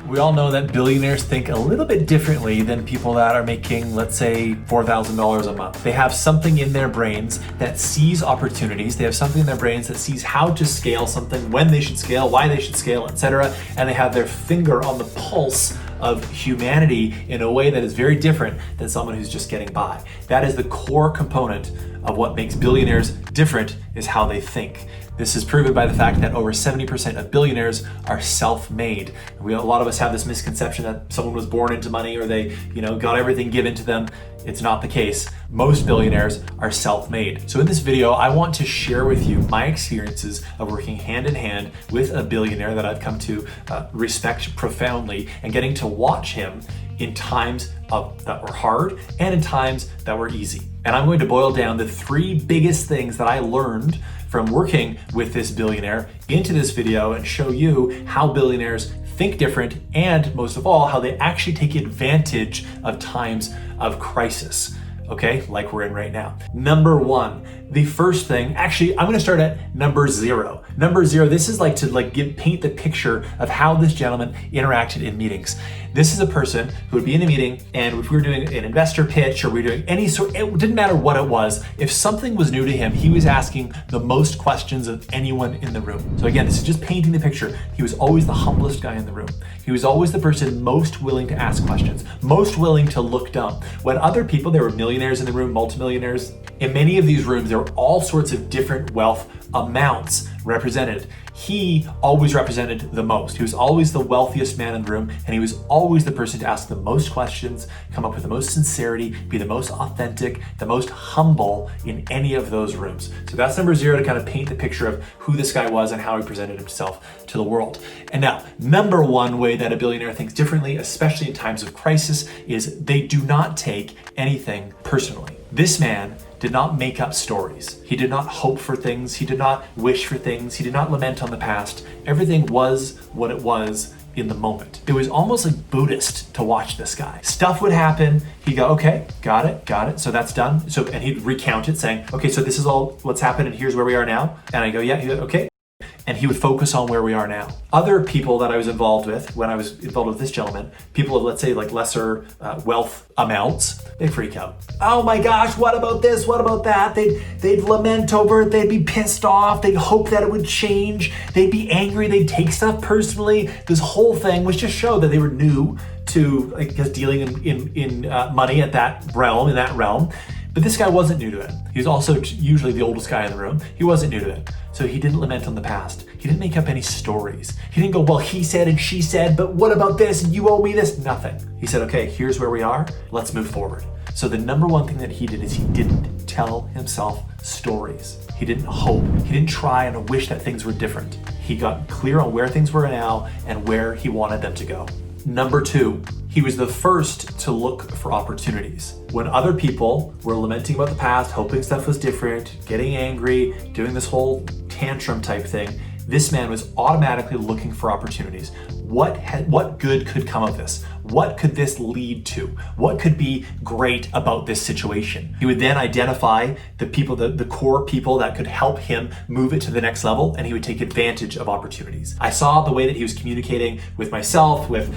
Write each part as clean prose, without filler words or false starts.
We all know that billionaires think a little bit differently than people that are making, let's say, $4,000 a month. They have something in their brains that sees opportunities. They have something in their brains that sees how to scale something, when they should scale, why they should scale, etc. And they have their finger on the pulse of humanity in a way that is very different than someone who's just getting by. That is the core component of what makes billionaires different, is how they think. This is proven by the fact that over 70% of billionaires are self-made. A lot of us have this misconception that someone was born into money or they, got everything given to them. It's not the case. Most billionaires are self-made. So in this video, I want to share with you my experiences of working hand in hand with a billionaire that I've come to respect profoundly, and getting to watch him in times that were hard and in times that were easy. And I'm going to boil down the 3 biggest things that I learned from working with this billionaire into this video and show you how billionaires think different, and most of all, how they actually take advantage of times of crisis. Okay, like we're in right now. Number 1, the first thing, actually, I'm gonna start at number 0. Number 0, this is like to paint the picture of how this gentleman interacted in meetings. This is a person who would be in a meeting, and if we were doing an investor pitch or we were doing any sort, it didn't matter what it was. If something was new to him, he was asking the most questions of anyone in the room. So again, this is just painting the picture. He was always the humblest guy in the room. He was always the person most willing to ask questions, most willing to look dumb. When other people, there were millionaires in the room, multimillionaires. In many of these rooms, there were all sorts of different wealth amounts represented. He always represented the most. He was always the wealthiest man in the room, and he was always the person to ask the most questions, come up with the most sincerity, be the most authentic, the most humble in any of those rooms. So that's number 0, to kind of paint the picture of who this guy was and how he presented himself to the world. And now, number 1 way that a billionaire thinks differently, especially in times of crisis, is they do not take anything personally. This man did not make up stories. He did not hope for things. He did not wish for things. He did not lament on the past. Everything was what it was in the moment. It was almost like Buddhist to watch this guy. Stuff would happen. He'd go, okay, got it. So that's done. And he'd recount it saying, okay, so this is all what's happened and here's where we are now. And I go, yeah, okay. And he would focus on where we are now. Other people that I was involved with, when I was involved with this gentleman, people of, let's say, like lesser wealth amounts, they freak out. Oh my gosh, what about this? What about that? They'd lament over it. They'd be pissed off. They'd hope that it would change. They'd be angry. They'd take stuff personally. This whole thing was just show that they were new to, I guess, dealing in money at that realm. But this guy wasn't new to it. He was also usually the oldest guy in the room. He wasn't new to it. So he didn't lament on the past. He didn't make up any stories. He didn't go, well, he said and she said, but what about this? And you owe me this? Nothing. He said, okay, here's where we are. Let's move forward. So the number 1 thing that he did is he didn't tell himself stories. He didn't hope. He didn't try and wish that things were different. He got clear on where things were now and where he wanted them to go. Number 2, he was the first to look for opportunities. When other people were lamenting about the past, hoping stuff was different, getting angry, doing this whole tantrum type thing, this man was automatically looking for opportunities. What good could come of this? What could this lead to? What could be great about this situation? He would then identify the people, the core people that could help him move it to the next level, and he would take advantage of opportunities. I saw the way that he was communicating with myself, with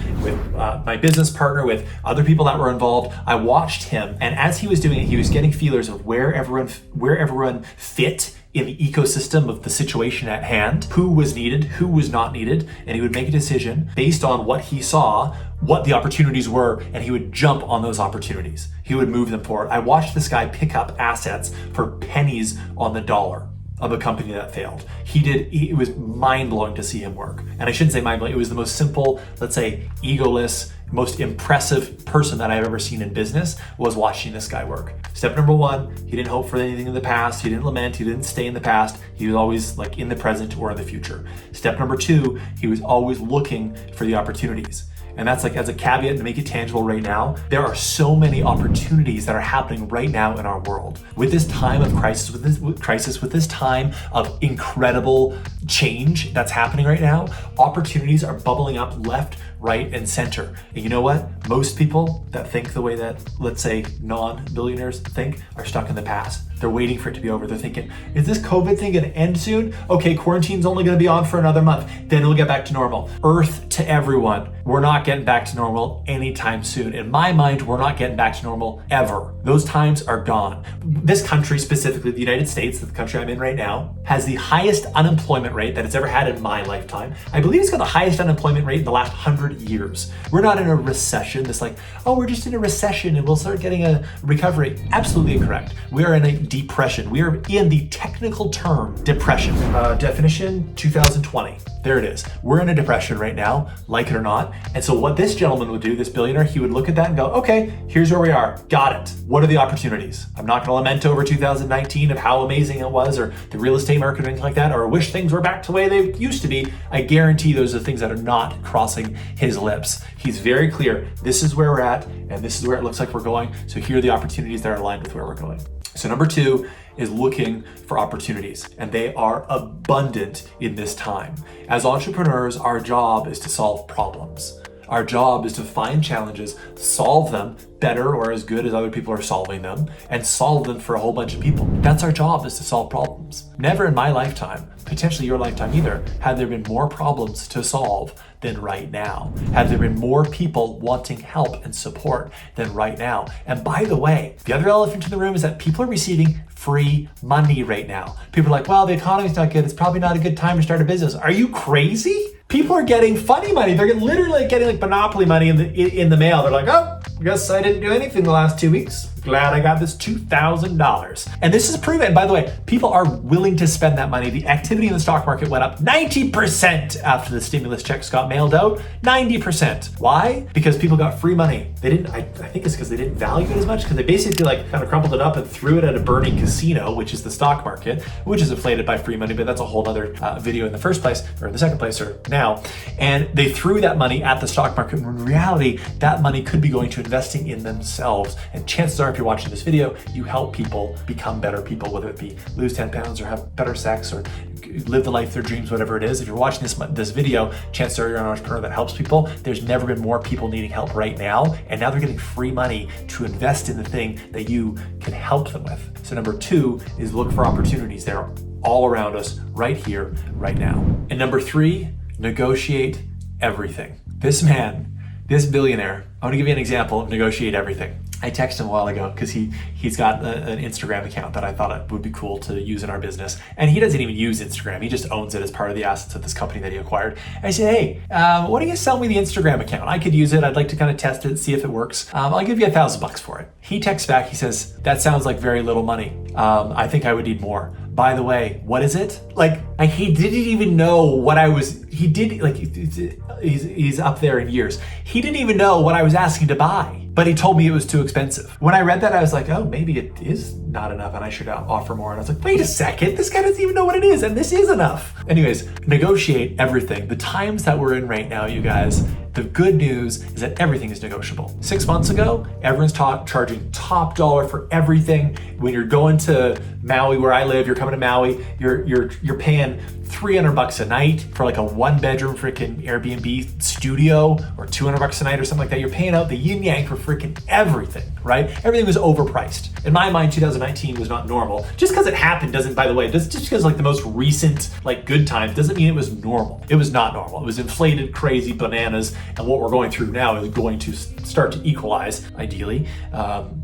my business partner, with other people that were involved. I watched him, and as he was doing it, he was getting feelers of where everyone fit in the ecosystem of the situation at hand, who was needed, who was not needed, and he would make a decision based on what he saw, what the opportunities were, and he would jump on those opportunities. He would move them forward. I watched this guy pick up assets for pennies on the dollar of a company that failed. It was mind-blowing to see him work. And I shouldn't say mind-blowing, it was the most simple, let's say, egoless, most impressive person that I've ever seen in business was watching this guy work. Step number 1, he didn't hope for anything in the past. He didn't lament. He didn't stay in the past. He was always like in the present or in the future. Step number 2, he was always looking for the opportunities. And that's like, as a caveat to make it tangible right now, there are so many opportunities that are happening right now in our world. With this time of crisis, with this time of incredible change that's happening right now, opportunities are bubbling up left, right and center. And you know what? Most people that think the way that, let's say, non-billionaires think are stuck in the past. They're waiting for it to be over. They're thinking, is this COVID thing gonna end soon? Okay, quarantine's only gonna be on for another month. Then it'll get back to normal. Earth to everyone. We're not getting back to normal anytime soon. In my mind, we're not getting back to normal ever. Those times are gone. This country, specifically the United States, the country I'm in right now, has the highest unemployment rate that it's ever had in my lifetime. I believe it's got the highest unemployment rate in the last 100 years. We're not in a recession. This like, oh, we're just in a recession and we'll start getting a recovery. Absolutely incorrect. We are in a depression. We are in the technical term depression. Definition 2020. There it is. We're in a depression right now, like it or not. And so what this gentleman would do, this billionaire, he would look at that and go, okay, here's where we are. Got it. What are the opportunities? I'm not going to lament over 2019 of how amazing it was or the real estate market or anything like that, or wish things were back to the way they used to be. I guarantee those are things that are not crossing his lips. He's very clear. This is where we're at and this is where it looks like we're going. So here are the opportunities that are aligned with where we're going. So number 2 is looking for opportunities, and they are abundant in this time. As entrepreneurs, our job is to solve problems. Our job is to find challenges, solve them better or as good as other people are solving them, and solve them for a whole bunch of people. That's our job, is to solve problems. Never in my lifetime, potentially your lifetime either, had there been more problems to solve than right now. Have there been more people wanting help and support than right now? And by the way, the other elephant in the room is that people are receiving free money right now. People are like, well, the economy's not good. It's probably not a good time to start a business. Are you crazy? People are getting funny money. They're literally getting like Monopoly money in the mail. They're like, oh, I guess I didn't do anything the last 2 weeks. Glad I got this $2,000. And this is proven. By the way, people are willing to spend that money. The activity in the stock market went up 90% after the stimulus checks got mailed out. 90%. Why? Because people got free money. They didn't, I think it's because they didn't value it as much, because they basically like kind of crumpled it up and threw it at a burning casino, which is the stock market, which is inflated by free money, but that's a whole other video in the first place, or in the second place, or now. And they threw that money at the stock market, when in reality, that money could be going to investing in themselves. And chances are, if you're watching this video, you help people become better people, whether it be lose 10 pounds or have better sex or live the life of their dreams, whatever it is. If you're watching this video, chances are you're an entrepreneur that helps people. There's never been more people needing help right now, and now they're getting free money to invest in the thing that you can help them with. So number 2 is look for opportunities. They're all around us right here, right now. And number 3, negotiate everything. This man, this billionaire, I want to give you an example of negotiate everything. I texted him a while ago because he's got an Instagram account that I thought it would be cool to use in our business. And he doesn't even use Instagram. He just owns it as part of the assets of this company that he acquired. And I said, hey, why don't you sell me the Instagram account? I could use it. I'd like to kind of test it, see if it works. I'll give you $1,000 for it. He texts back, he says, that sounds like very little money. I think I would need more. By the way, what is it? Like, he didn't even know what I was, he did, like, he's up there in years. He didn't even know what I was asking to buy, but he told me it was too expensive. When I read that, I was like, oh, maybe it is not enough and I should offer more. And I was like, wait a second, this guy doesn't even know what it is, and this is enough. Anyways, negotiate everything. The times that we're in right now, you guys, the good news is that everything is negotiable. 6 months ago, everyone's charging top dollar for everything. When you're going to Maui, where I live, you're coming to Maui, you're paying $300 a night for like a 1-bedroom freaking Airbnb studio, or $200 a night or something like that. You're paying out the yin yang for freaking everything, right? Everything was overpriced. In my mind, 2019 was not normal. Just because it happened doesn't, by the way, just because like the most recent like good times doesn't mean it was normal. It was not normal. It was inflated, crazy bananas. And what we're going through now is going to start to equalize, ideally,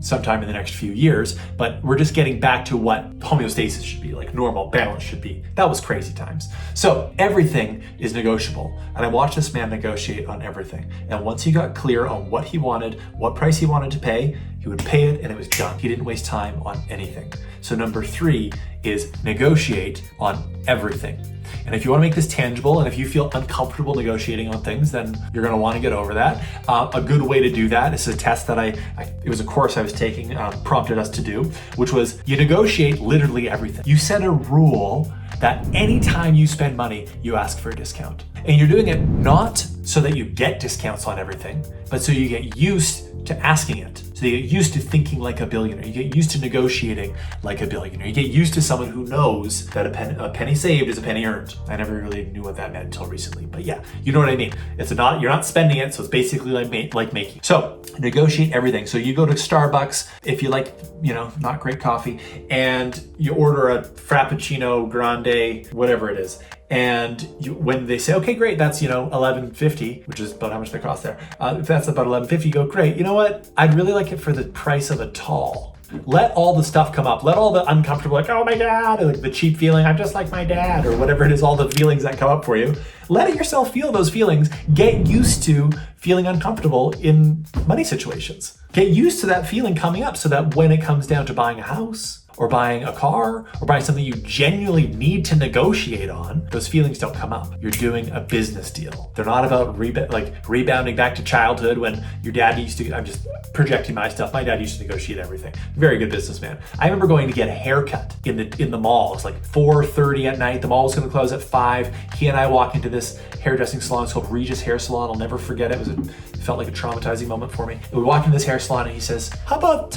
sometime in the next few years. But we're just getting back to what homeostasis should be, like normal balance should be. That was crazy times. So everything is negotiable. And I watched this man negotiate on everything. And once he got clear on what he wanted, what price he wanted to pay, he would pay it and it was done. He didn't waste time on anything. So number 3 is negotiate on everything. And if you want to make this tangible, and if you feel uncomfortable negotiating on things, then you're going to want to get over that. A good way to do that is a test that it was a course I was taking, prompted us to do, which was you negotiate literally everything. You set a rule that anytime you spend money, you ask for a discount. And you're doing it not so that you get discounts on everything, but so you get used to asking it. So you get used to thinking like a billionaire. You get used to negotiating like a billionaire. You get used to someone who knows that a penny saved is a penny earned. I never really knew what that meant until recently, but yeah, you know what I mean. You're not spending it, so it's basically like making. So negotiate everything. So you go to Starbucks if you like, not great coffee, and you order a Frappuccino Grande, whatever it is. And when they say, okay, great, that's, $11.50, which is about how much they cost there. If that's about $11.50, you go, great. You know what? I'd really like it for the price of a tall. Let all the stuff come up. Let all the uncomfortable, like, oh my God, or like the cheap feeling, I'm just like my dad, or whatever it is, all the feelings that come up for you. Let yourself feel those feelings. Get used to feeling uncomfortable in money situations. Get used to that feeling coming up so that when it comes down to buying a house, or buying a car, or buying something you genuinely need to negotiate on, those feelings don't come up. You're doing a business deal. They're not about rebounding back to childhood when your dad used to, I'm just projecting my stuff. My dad used to negotiate everything. Very good businessman. I remember going to get a haircut in the mall. It's like 4:30 at night. The mall was gonna close at 5. He and I walk into this hairdressing salon. It's called Regis Hair Salon. I'll never forget it. It felt like a traumatizing moment for me. And we walk into this hair salon and he says, how about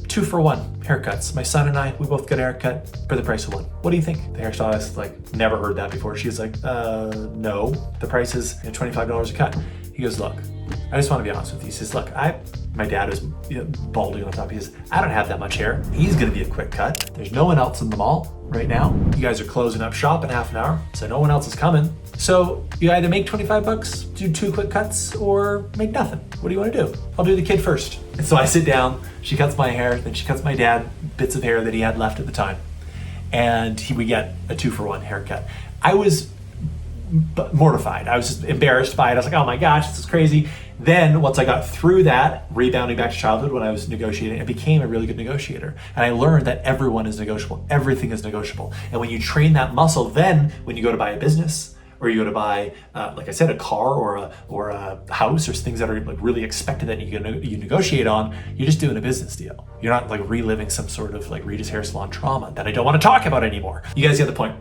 2 for 1 haircuts? My son and I, we both got a haircut for the price of 1. What do you think? The hairstylist never heard that before. She was like, no, the price is $25 a cut. He goes, look, I just want to be honest with you. He says, look, my dad is balding on top. He says, I don't have that much hair. He's gonna be a quick cut. There's no one else in the mall right now. You guys are closing up shop in half an hour, so no one else is coming. So you either make 25 bucks, do 2 quick cuts, or make nothing. What do you want to do? I'll do the kid first. And so I sit down, she cuts my hair, then she cuts my dad bits of hair that he had left at the time. And we get a 2 for 1 haircut. I was mortified. I was just embarrassed by it. I was like, oh my gosh, this is crazy. Then once I got through that, rebounding back to childhood when I was negotiating, I became a really good negotiator. And I learned that everyone is negotiable. Everything is negotiable. And when you train that muscle, then when you go to buy a business, or you go to buy, like I said, a car or a house, or things that are really expected that you negotiate on, you're just doing a business deal. You're not reliving some sort of Regis Hair Salon trauma that I don't want to talk about anymore. You guys get the point.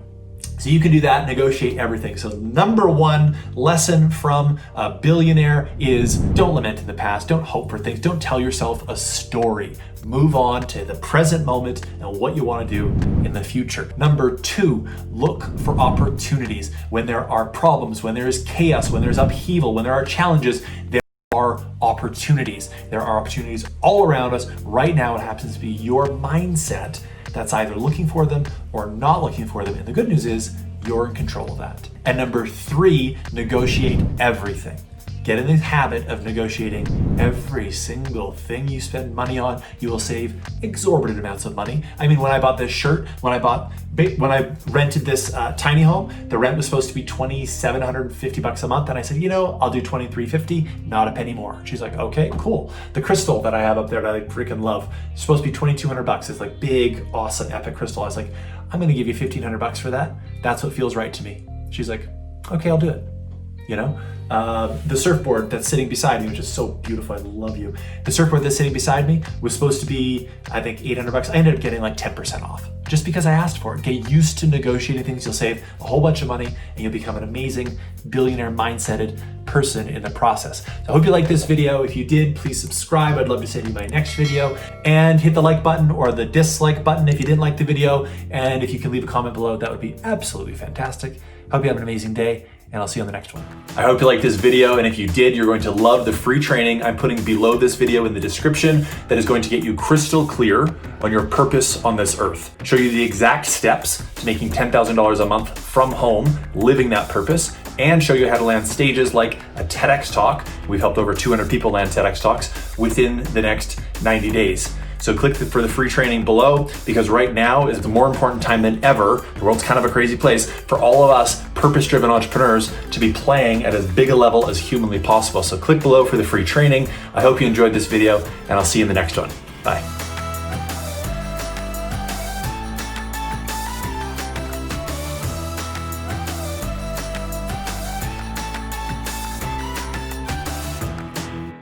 So you can do that, negotiate everything. So number 1 lesson from a billionaire is don't lament in the past, don't hope for things, don't tell yourself a story. Move on to the present moment and what you want to do in the future. Number 2, look for opportunities. When there are problems, when there is chaos, when there's upheaval, when there are challenges, there are opportunities. There are opportunities all around us. Right now, it happens to be your mindset that's either looking for them or not looking for them. And the good news is you're in control of that. And number 3, negotiate everything. Get in the habit of negotiating every single thing you spend money on. You will save exorbitant amounts of money. I mean, when I bought this shirt, when I rented this tiny home, the rent was supposed to be $2,750 a month. And I said, I'll do $2,350, not a penny more. She's like, okay, cool. The crystal that I have up there that I freaking love, it's supposed to be $2,200. It's big, awesome, epic crystal. I was like, I'm gonna give you $1,500 for that. That's what feels right to me. She's like, okay, I'll do it. The surfboard that's sitting beside me, which is so beautiful, I love you. The surfboard that's sitting beside me was supposed to be, I think, $800. I ended up getting 10% off just because I asked for it. Get used to negotiating things. You'll save a whole bunch of money and you'll become an amazing billionaire mindseted person in the process. So I hope you liked this video. If you did, please subscribe. I'd love to send you my next video, and hit the like button or the dislike button if you didn't like the video. And if you can leave a comment below, that would be absolutely fantastic. Hope you have an amazing day, and I'll see you on the next one. I hope you liked this video, and if you did, you're going to love the free training I'm putting below this video in the description that is going to get you crystal clear on your purpose on this earth. Show you the exact steps to making $10,000 a month from home, living that purpose, and show you how to land stages like a TEDx talk. We've helped over 200 people land TEDx talks within the next 90 days. So click for the free training below, because right now is the more important time than ever. The world's kind of a crazy place for all of us purpose-driven entrepreneurs to be playing at as big a level as humanly possible. So click below for the free training. I hope you enjoyed this video, and I'll see you in the next one. Bye.